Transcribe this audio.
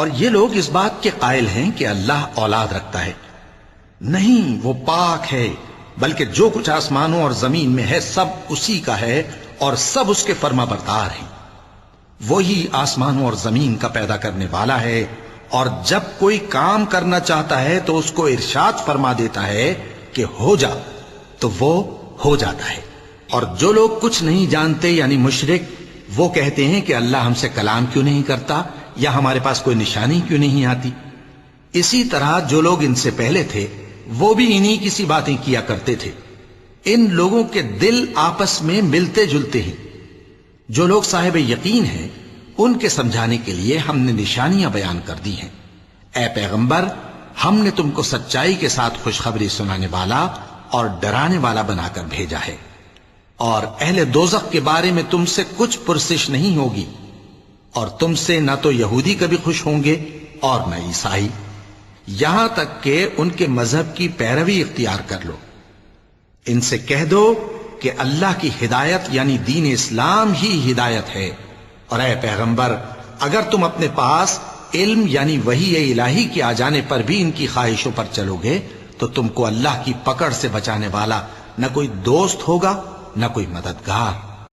اور یہ لوگ اس بات کے قائل ہیں کہ اللہ اولاد رکھتا ہے. نہیں، وہ پاک ہے، بلکہ جو کچھ آسمانوں اور زمین میں ہے سب اسی کا ہے اور سب اس کے فرما بردار ہیں. وہی آسمانوں اور زمین کا پیدا کرنے والا ہے، اور جب کوئی کام کرنا چاہتا ہے تو اس کو ارشاد فرما دیتا ہے کہ ہو جا، تو وہ ہو جاتا ہے. اور جو لوگ کچھ نہیں جانتے یعنی مشرک، وہ کہتے ہیں کہ اللہ ہم سے کلام کیوں نہیں کرتا یا ہمارے پاس کوئی نشانی کیوں نہیں آتی. اسی طرح جو لوگ ان سے پہلے تھے وہ بھی انہی کسی باتیں کیا کرتے تھے. ان لوگوں کے دل آپس میں ملتے جلتے ہیں. جو لوگ صاحب یقین ہیں ان کے سمجھانے کے لیے ہم نے نشانیاں بیان کر دی ہیں. اے پیغمبر، ہم نے تم کو سچائی کے ساتھ خوشخبری سنانے والا اور ڈرانے والا بنا کر بھیجا ہے. اور اہل دوزخ کے بارے میں تم سے کچھ پرسش نہیں ہوگی، اور تم سے نہ تو یہودی کبھی خوش ہوں گے اور نہ عیسائی، یہاں تک کہ ان کے مذہب کی پیروی اختیار کر لو. ان سے کہہ دو کہ اللہ کی ہدایت یعنی دین اسلام ہی ہدایت ہے. اور اے پیغمبر، اگر تم اپنے پاس علم یعنی وحی الہی کے آ جانے پر بھی ان کی خواہشوں پر چلو گے تو تم کو اللہ کی پکڑ سے بچانے والا نہ کوئی دوست ہوگا نہ کوئی مددگار.